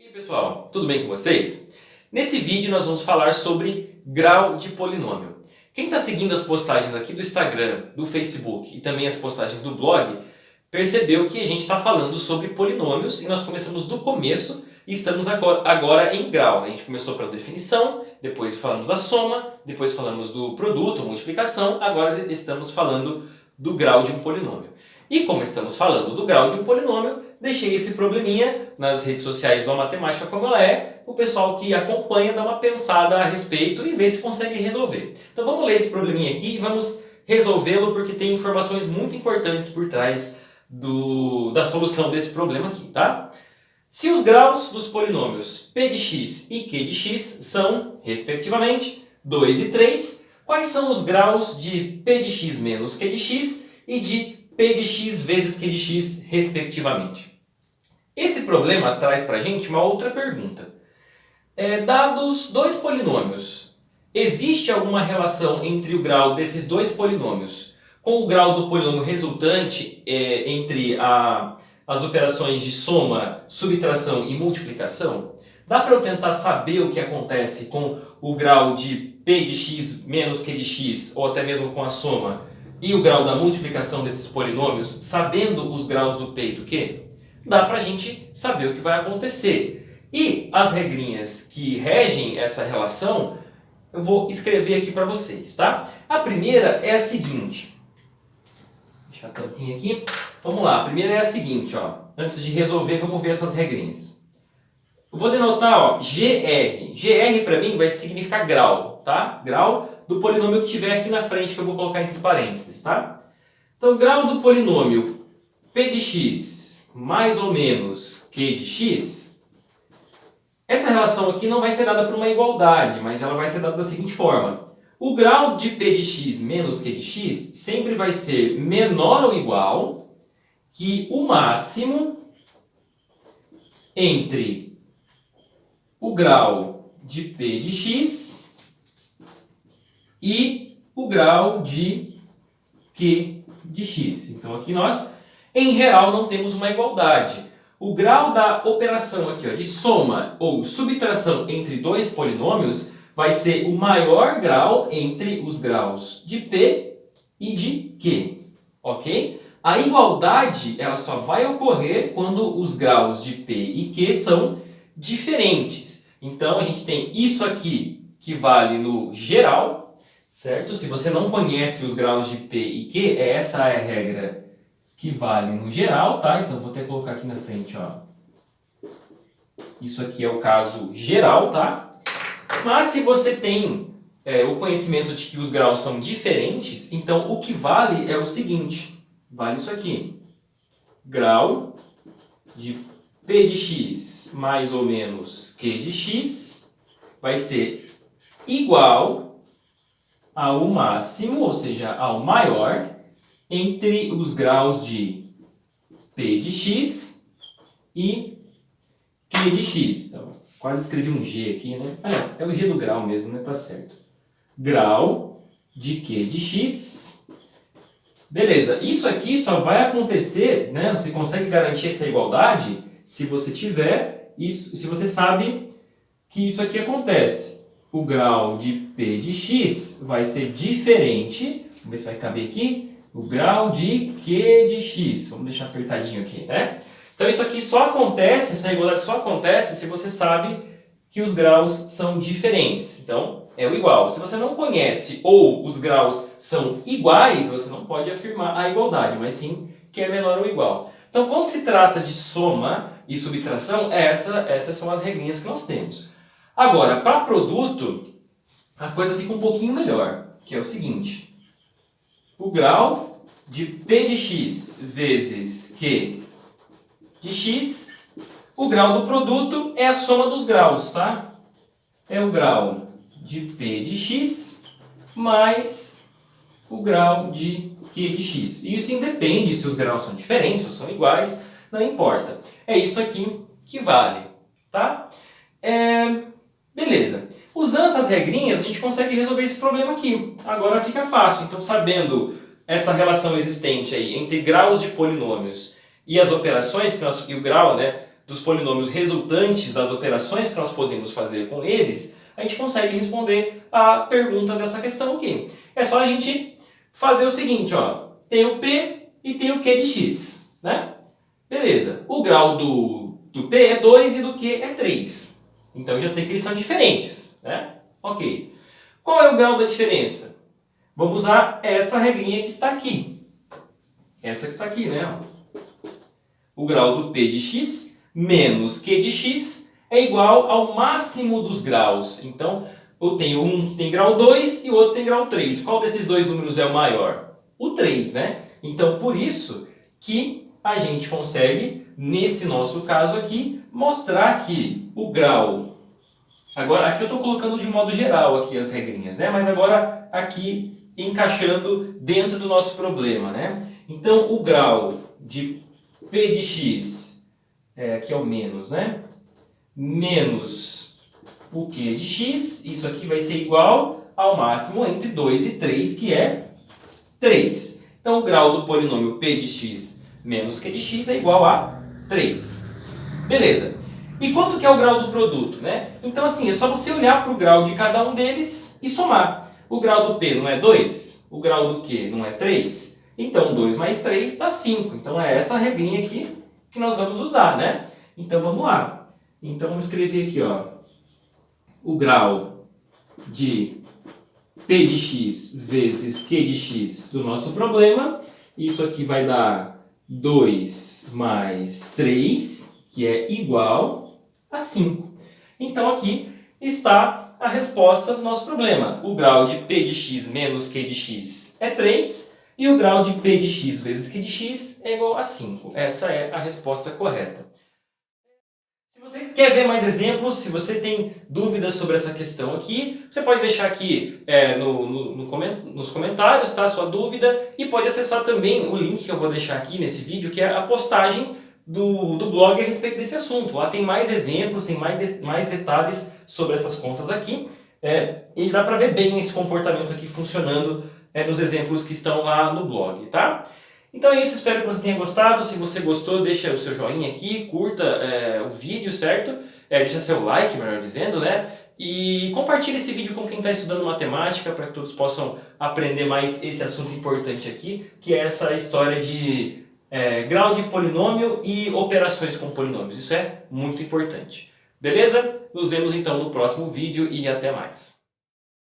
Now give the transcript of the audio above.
E aí pessoal, tudo bem com vocês? Nesse vídeo nós vamos falar sobre grau de polinômio. Quem está seguindo as postagens aqui do Instagram, do Facebook e também as postagens do blog, percebeu que a gente está falando sobre polinômios e nós começamos do começo e estamos agora em grau. A gente começou pela definição, depois falamos da soma, depois falamos do produto, multiplicação, agora estamos falando do grau de um polinômio. E como estamos falando do grau de um polinômio, deixei esse probleminha nas redes sociais do A Matemática Como Ela É, o pessoal que acompanha dá uma pensada a respeito e vê se consegue resolver. Então vamos ler esse probleminha aqui e vamos resolvê-lo porque tem informações muito importantes por trás da solução desse problema aqui, tá? Se os graus dos polinômios p de x e q de x são, respectivamente, 2 e 3, quais são os graus de p de x menos q de x e de p de x vezes q de x, respectivamente? Esse problema traz para a gente uma outra pergunta. Dados dois polinômios, existe alguma relação entre o grau desses dois polinômios com o grau do polinômio resultante entre as operações de soma, subtração e multiplicação? Dá para eu tentar saber o que acontece com o grau de p de x menos q de x, ou até mesmo com a soma, e o grau da multiplicação desses polinômios, sabendo os graus do p e do q? Dá para a gente saber o que vai acontecer. E as regrinhas que regem essa relação, eu vou escrever aqui para vocês, tá? A primeira é a seguinte. Deixa a tampinha aqui. Vamos lá, a primeira é a seguinte, ó. Antes de resolver, vamos ver essas regrinhas. Eu vou denotar, ó, GR. GR para mim vai significar grau, tá? Grau do polinômio que tiver aqui na frente, que eu vou colocar entre parênteses, tá? Então, grau do polinômio p de x mais ou menos q de x, essa relação aqui não vai ser dada por uma igualdade, mas ela vai ser dada da seguinte forma. O grau de p de x menos q de x sempre vai ser menor ou igual que o máximo entre o grau de p de x e o grau de q de x. Então aqui nós, em geral, não temos uma igualdade. O grau da operação aqui, ó, de soma ou subtração entre dois polinômios vai ser o maior grau entre os graus de p e de q, ok? A igualdade ela só vai ocorrer quando os graus de p e q são diferentes. Então a gente tem isso aqui que vale no geral, certo? Se você não conhece os graus de p e q, essa é a regra que vale no geral, tá? Então vou até colocar aqui na frente, ó. Isso aqui é o caso geral, tá? Mas se você tem o conhecimento de que os graus são diferentes, então o que vale é o seguinte, vale isso aqui. Grau de p de x mais ou menos q de x vai ser igual ao máximo, ou seja, ao maior, entre os graus de p de x e q de x. Então, quase escrevi um g aqui, né? Aliás, é o g do grau mesmo, né? Tá certo. Grau de q de x. Beleza, isso aqui só vai acontecer, né? Você consegue garantir essa igualdade se você tiver isso, se você sabe que isso aqui acontece. O grau de p de x vai ser diferente, vamos ver se vai caber aqui, o grau de q de x. Vamos deixar apertadinho aqui, né? Então isso aqui só acontece, essa igualdade só acontece se você sabe que os graus são diferentes. Então é o igual. Se você não conhece ou os graus são iguais, você não pode afirmar a igualdade, mas sim que é menor ou igual. Então quando se trata de soma e subtração, essas são as regrinhas que nós temos. Agora, para produto, a coisa fica um pouquinho melhor, que é o seguinte. O grau de p de x vezes q de x, o grau do produto é a soma dos graus, tá? É o grau de p de x mais o grau de q de x. Isso independe se os graus são diferentes ou são iguais, não importa. É isso aqui que vale, tá? Beleza. Usando essas regrinhas, a gente consegue resolver esse problema aqui. Agora fica fácil. Então, sabendo essa relação existente aí entre graus de polinômios e as operações, e o grau, né, dos polinômios resultantes das operações que nós podemos fazer com eles, a gente consegue responder a pergunta dessa questão aqui. É só a gente fazer o seguinte, ó, tem o P e tem o Q de x, né? Beleza, o grau do P é 2 e do Q é 3. Então eu já sei que eles são diferentes, né? Ok. Qual é o grau da diferença? Vamos usar essa regrinha que está aqui. Essa que está aqui, né? O grau do P de x menos Q de x é igual ao máximo dos graus. Então, eu tenho um que tem grau 2 e o outro tem grau 3. Qual desses dois números é o maior? O 3, né? Então, por isso que a gente consegue, nesse nosso caso aqui, mostrar que o grau... Agora, aqui eu estou colocando de modo geral aqui as regrinhas, né? Mas agora aqui encaixando dentro do nosso problema, né? Então, o grau de P de x, aqui é o menos, né? Menos o Q de x, isso aqui vai ser igual ao máximo entre 2 e 3, que é 3. Então, o grau do polinômio P de x menos Q de x é igual a 3. Beleza. E quanto que é o grau do produto, né? Então, assim, é só você olhar para o grau de cada um deles e somar. O grau do P não é 2? O grau do Q não é 3? Então, 2 mais 3 dá 5. Então, é essa regrinha aqui que nós vamos usar, né? Então, vamos lá. Então, vamos escrever aqui, ó, o grau de P de x vezes Q de x do nosso problema. Isso aqui vai dar 2 mais 3, que é igual a 5. Então, aqui está a resposta do nosso problema. O grau de P de x menos Q de x é 3 e o grau de P de x vezes Q de x é igual a 5. Essa é a resposta correta. Se você quer ver mais exemplos, se você tem dúvidas sobre essa questão aqui, você pode deixar aqui nos comentários, tá, a sua dúvida, e pode acessar também o link que eu vou deixar aqui nesse vídeo, que é a postagem do blog a respeito desse assunto. Lá tem mais exemplos, tem mais detalhes sobre essas contas aqui, e dá para ver bem esse comportamento aqui funcionando nos exemplos que estão lá no blog, tá? Então é isso, espero que você tenha gostado. Se você gostou, deixa o seu joinha aqui, curta o vídeo, certo? Deixa seu like, melhor dizendo, né? E compartilhe esse vídeo com quem está estudando matemática, para que todos possam aprender mais esse assunto importante aqui, que é essa história de grau de polinômio e operações com polinômios. Isso é muito importante. Beleza? Nos vemos então no próximo vídeo e até mais.